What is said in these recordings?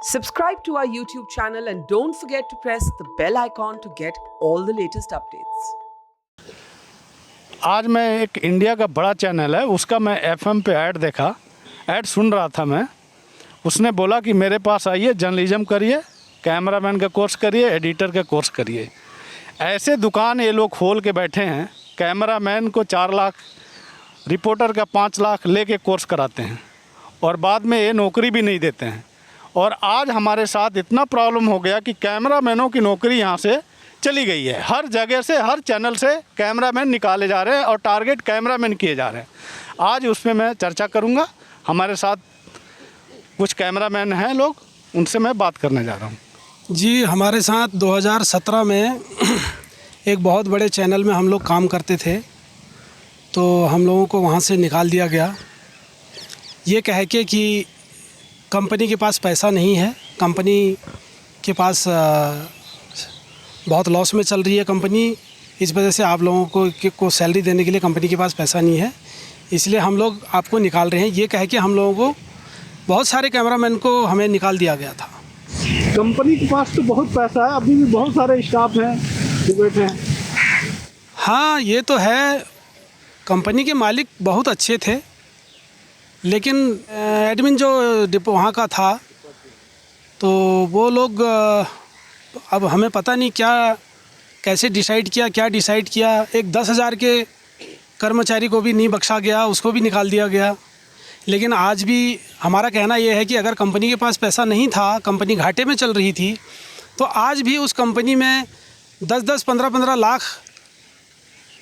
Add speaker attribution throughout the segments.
Speaker 1: Subscribe to our YouTube channel and don't forget to press the bell icon to get all the latest updates.
Speaker 2: आज मैं एक India का बड़ा channel है उसका मैं एफएम पे ऐड देखा, ऐड सुन रहा था मैं। उसने बोला कि मेरे पास आइए, जर्नलिज्म करिए, कैमरामैन का कोर्स करिए, एडिटर का कोर्स करिए। ऐसे दुकान ये लोग खोल के बैठे हैं, कैमरामैन को 4 लाख, रिपोर्टर का 5 लाख लेके कोर्स कराते हैं और बाद में ये नौकरी भी नहीं देते हैं। और आज हमारे साथ इतना प्रॉब्लम हो गया कि कैमरामैनों की नौकरी यहाँ से चली गई है। हर जगह से, हर चैनल से कैमरामैन निकाले जा रहे हैं और टारगेट कैमरामैन किए जा रहे हैं। आज उसमें मैं चर्चा करूँगा। हमारे साथ कुछ कैमरामैन हैं लोग, उनसे मैं बात करने जा रहा हूँ।
Speaker 3: जी, हमारे साथ 2017 में एक बहुत बड़े चैनल में हम लोग काम करते थे, तो हम लोगों को वहाँ से निकाल दिया गया ये कह के कि कंपनी के पास पैसा नहीं है, कंपनी के पास बहुत लॉस में चल रही है कंपनी, इस वजह से आप लोगों को सैलरी देने के लिए कंपनी के पास पैसा नहीं है, इसलिए हम लोग आपको निकाल रहे हैं। ये कह के हम लोगों को, बहुत सारे कैमरामैन को हमें निकाल दिया गया था।
Speaker 4: कंपनी के पास तो बहुत पैसा है, अभी भी बहुत सारे स्टाफ हैं जो बैठे हैं।
Speaker 3: हाँ, ये तो है, कंपनी के मालिक बहुत अच्छे थे, लेकिन एडमिन जो डिपो वहाँ का था, तो वो लोग अब हमें पता नहीं क्या कैसे डिसाइड किया, क्या डिसाइड किया। एक 10,000 के कर्मचारी को भी नहीं बख्शा गया, उसको भी निकाल दिया गया। लेकिन आज भी हमारा कहना ये है कि अगर कंपनी के पास पैसा नहीं था, कंपनी घाटे में चल रही थी, तो आज भी उस कंपनी में 10-10, 15-15 लाख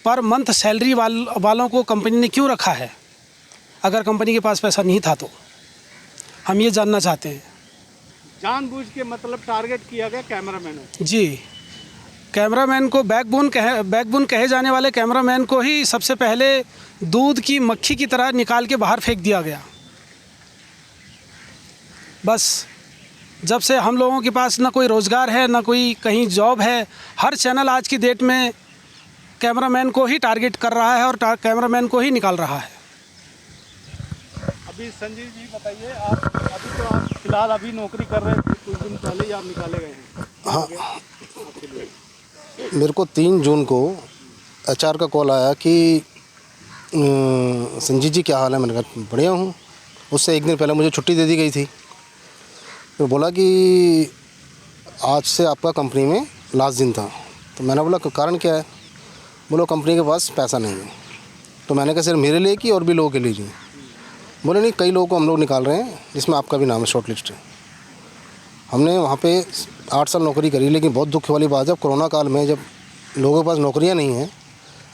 Speaker 3: पर मंथ सैलरी वालों को कंपनी ने क्यों रखा है, अगर कंपनी के पास पैसा नहीं था तो? हम ये जानना चाहते हैं।
Speaker 4: जानबूझ के मतलब टारगेट किया गया कैमरामैनों।
Speaker 3: जी, कैमरामैन को बैकबोन कहे जाने वाले कैमरामैन को ही सबसे पहले दूध की मक्खी की तरह निकाल के बाहर फेंक दिया गया। बस जब से हम लोगों के पास ना कोई रोज़गार है, ना कोई कहीं जॉब है, हर चैनल आज की डेट में कैमरामैन को ही टारगेट कर रहा है और कैमरामैन को ही निकाल रहा है।
Speaker 4: अभी संजीव जी बताइए, आप फिलहाल अभी नौकरी कर रहे थे, कुछ दिन पहले ही आप निकाले गए हैं।
Speaker 5: हाँ, मेरे को 3 जून को एचआर का कॉल आया कि संजीव जी क्या हाल है। मैंने कहा बढ़िया हूँ। उससे 1 दिन पहले मुझे छुट्टी दे दी गई थी। तो बोला कि आज से आपका कंपनी में लास्ट दिन था। तो मैंने बोला कारण क्या है? बोलो कंपनी के पास पैसा नहीं है। तो मैंने कहा सिर्फ मेरे लिए कि और भी लोगों के लिए नहीं? बोले नहीं, कई लोगों को हम लोग निकाल रहे हैं, जिसमें आपका भी नाम है, शॉर्ट लिस्ट है। हमने वहाँ पे 8 साल नौकरी करी, लेकिन बहुत दुख वाली बात है, जब कोरोना काल में जब लोगों के पास नौकरियाँ नहीं हैं,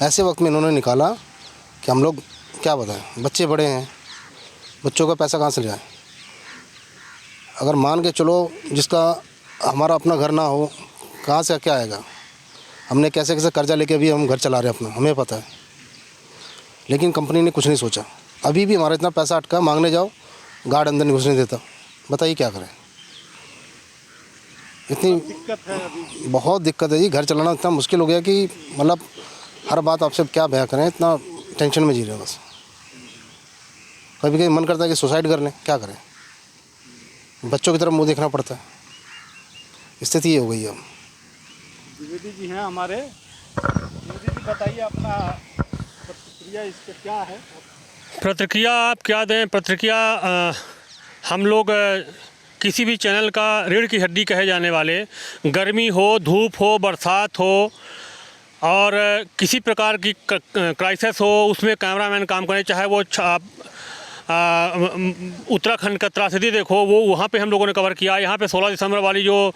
Speaker 5: ऐसे वक्त में इन्होंने निकाला कि हम लोग क्या बताएं, बच्चे बड़े हैं, बच्चों का पैसा कहाँ से जाए? अगर मान के चलो जिसका हमारा अपना घर ना हो, कहाँ से क्या आएगा? हमने कैसे कैसे कर्जा लेके भी हम घर चला रहे हैं अपना, हमें पता है। लेकिन कंपनी ने कुछ नहीं सोचा। अभी भी हमारा इतना पैसा अटका, मांगने जाओ गार्ड अंदर नहीं घुसने देता। बताइए क्या करें? इतनी
Speaker 4: दिक्कत है, अभी
Speaker 5: बहुत दिक्कत है जी। घर चलाना इतना मुश्किल हो गया कि मतलब हर बात आपसे क्या बयां करें, इतना टेंशन में जी रहे हैं बस। कभी कभी मन करता है कि सुसाइड कर लें, क्या करें? बच्चों की तरफ मुंह देखना पड़ता है। स्थिति ये हो गई है। अब
Speaker 4: द्विवेदी जी हैं हमारे। द्विवेदी जी बताइए अपना प्रतिक्रिया इस पर क्या है?
Speaker 6: प्रतिक्रिया आप क्या दें? प्रतिक्रिया हम लोग किसी भी चैनल का रीढ़ की हड्डी कहे जाने वाले, गर्मी हो, धूप हो, बरसात हो और किसी प्रकार की क्राइसिस हो, उसमें कैमरामैन काम करें। चाहे वो उत्तराखंड का त्रासदी देखो, वो वहाँ पे हम लोगों ने कवर किया। यहाँ पे 16 दिसंबर वाली जो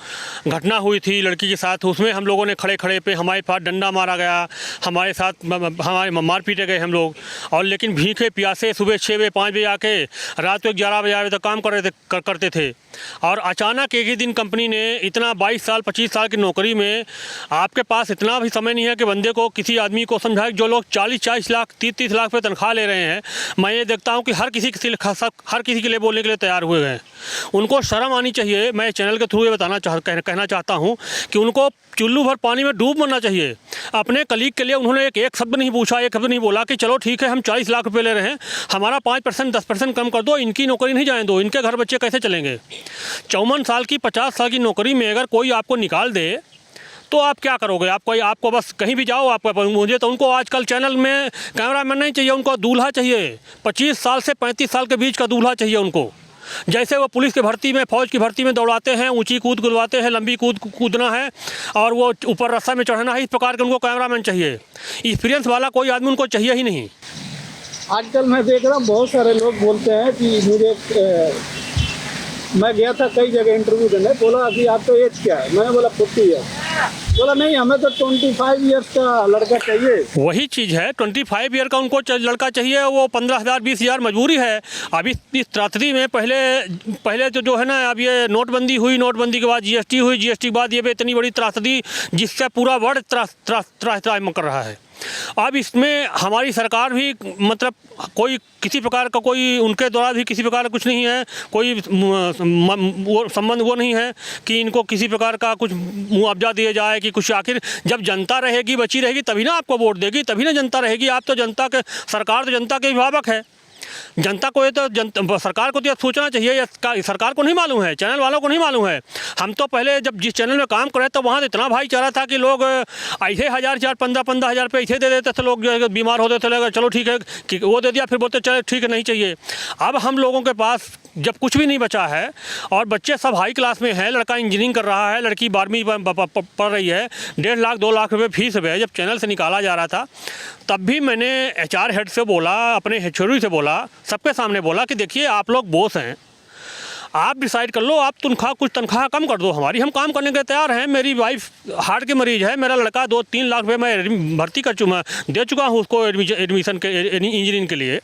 Speaker 6: घटना हुई थी लड़की के साथ, उसमें हम लोगों ने खड़े खड़े पे हमारे पास डंडा मारा गया, हमारे साथ हमारे मार पीटे गए हम लोग। और लेकिन भीखे प्यासे सुबह 6 बजे 5 बजे आके रात को 11 बजे तक काम करते थे। और अचानक एक ही दिन कंपनी ने इतना 22 साल 25 साल की नौकरी में आपके पास इतना भी समय नहीं है कि बंदे को, किसी आदमी को समझाए। जो लोग 40-40 लाख 30-30 लाख पे तनख्वाह ले रहे हैं, मैं ये देखता हूँ कि हर हर किसी के लिए बोलने के लिए तैयार हुए हैं। उनको शर्म आनी चाहिए। मैं चैनल के थ्रू ये कहना चाहता हूँ कि उनको चुल्लू भर पानी में डूब मरना चाहिए। अपने कलीग के लिए उन्होंने एक शब्द नहीं पूछा, एक शब्द नहीं बोला कि चलो ठीक है हम 40 लाख रुपए ले रहे हैं, हमारा 5% 10% कम कर दो, इनकी नौकरी नहीं जाने दो, इनके घर बच्चे कैसे चलेंगे। 54 साल की 50 साल की नौकरी में अगर कोई आपको निकाल दे तो आप क्या करोगे। आपको बस कहीं भी जाओ आपको, मुझे तो उनको आजकल चैनल में कैमरामैन नहीं चाहिए, उनको दूल्हा चाहिए। 25 साल से 35 साल के बीच का दूल्हा चाहिए उनको। जैसे वो पुलिस की भर्ती में, फौज की भर्ती में दौड़ाते हैं, ऊंची कूद कुदवाते हैं, लंबी कूदना है और वो ऊपर रस्सा में चढ़ना है, इस प्रकार के उनको कैमरामैन चाहिए। एक्सपीरियंस वाला कोई आदमी उनको चाहिए ही नहीं।
Speaker 4: आजकल मैं देख रहा हूँ बहुत सारे लोग बोलते हैं कि मैं गया था कई जगह इंटरव्यू देने, बोला कि आपका एज क्या है, मैंने बोला 40 ईयर्स, बोला नहीं हमें तो 25 ईयर्स का लड़का चाहिए।
Speaker 6: वही चीज़ है, 25 ईयर का उनको लड़का चाहिए। वो 15,000 20,000 मजबूरी है। अभी इस त्रासदी में पहले तो जो है ना, अब ये नोटबंदी हुई, नोटबंदी के बाद जीएसटी हुई, जीएसटी के बाद ये इतनी बड़ी त्रासदी जिससे पूरा वर्ल्ड त्रासदी कर रहा है। अब इसमें हमारी सरकार भी मतलब कोई किसी प्रकार का कोई उनके द्वारा भी किसी प्रकार का कुछ नहीं है, कोई वो संबंध वो नहीं है कि इनको किसी प्रकार का कुछ मुआवजा दिया जाए कि कुछ। आखिर जब जनता रहेगी, बची रहेगी, तभी ना आपको वोट देगी, तभी ना जनता रहेगी। आप तो जनता के, सरकार तो जनता के अभिभावक है। जनता को ये तो सरकार को तो सोचना चाहिए, सरकार को नहीं मालूम है, चैनल वालों को नहीं मालूम है। हम तो पहले जब जिस चैनल में काम करे तो वहाँ तो इतना भाईचारा था कि लोग ऐसे 1000 15 हज़ार रुपये ऐसे दे देते थे। लोग जो बीमार होते थे, लगा चलो ठीक है कि वो दे दिया, फिर बोलते चलो ठीक है नहीं चाहिए। अब हम लोगों के पास जब कुछ भी नहीं बचा है और बच्चे सब हाई क्लास में हैं, लड़का इंजीनियरिंग कर रहा है, लड़की 12वीं पढ़ रही है, 1.5 लाख 2 लाख रुपये फीस है। जब चैनल से निकाला जा रहा था तब भी मैंने HR हेड से बोला, अपने HOD से बोला, सबके सामने बोला कि देखिए आप लोग बॉस हैं, आप डिसाइड कर लो, आप कुछ तनख्वाह कम कर दो हमारी, हम काम करने के तैयार हैं। मेरी वाइफ हार्ट के मरीज है, मेरा लड़का 2-3 लाख रुपये मैं भर्ती दे चुका हूँ उसको एडमिशन के इंजीनियरिंग के लिए।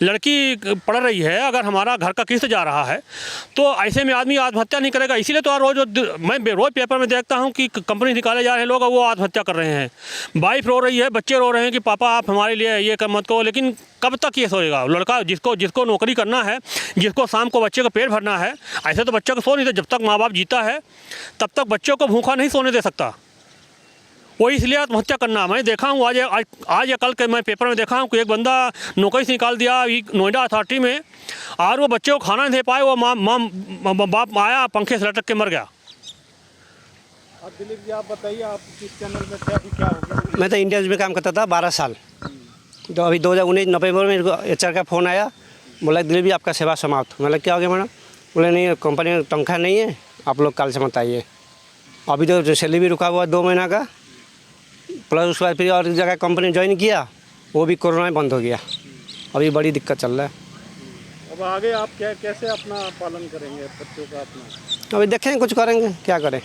Speaker 6: लड़की पढ़ रही है, अगर हमारा घर का किस्त जा रहा है तो ऐसे में आदमी आत्महत्या नहीं करेगा। इसीलिए तो मैं रोज़ पेपर में देखता हूँ कि कंपनी निकाले जा रहे हैं लोग, वो आत्महत्या कर रहे हैं। वाइफ रो रही है, बच्चे रो रहे हैं कि पापा आप हमारे लिए ये कर मत करो। लेकिन कब तक ये सोएगा लड़का? जिसको नौकरी करना है, जिसको शाम को बच्चे का पेट भरना है, ऐसे तो बच्चे को सो नहीं दे। जब तक माँ बाप जीता है तब तक बच्चों को भूखा नहीं सोने दे सकता। वो इसलिए आत्महत्या करना। मैं देखा हूँ आज या कल के मैं पेपर में देखा हूँ कि एक बंदा नौकरी से निकाल दिया नोएडा अथॉरिटी में, और वो बच्चे को खाना नहीं दे पाए, वो बाप आया पंखे से लटक के मर गया।
Speaker 4: अब दिलीप जी आप बताइए, आप किस चैनल में थे, अभी क्या हो गया?
Speaker 7: मैं तो इंडिया न्यूज़ में काम करता था 12 साल। तो अभी 2019 नवंबर में मेरे को HR का फ़ोन आया, बोला दिलीप जी आपका सेवा समाप्त। मतलब क्या हो गया मैडम? बोले नहीं कंपनी में तनख्वाह नहीं है, आप लोग कल से मत आइए। अभी तो सैलरी भी रुका हुआ 2 महीना का, प्लस उसके बाद फिर और जगह कंपनी ज्वाइन किया, वो भी कोरोना में बंद हो गया। अभी बड़ी दिक्कत चल रहा है।
Speaker 4: अब आगे आप कैसे अपना पालन करेंगे बच्चों का अपना?
Speaker 7: अभी देखें कुछ करेंगे, क्या करें।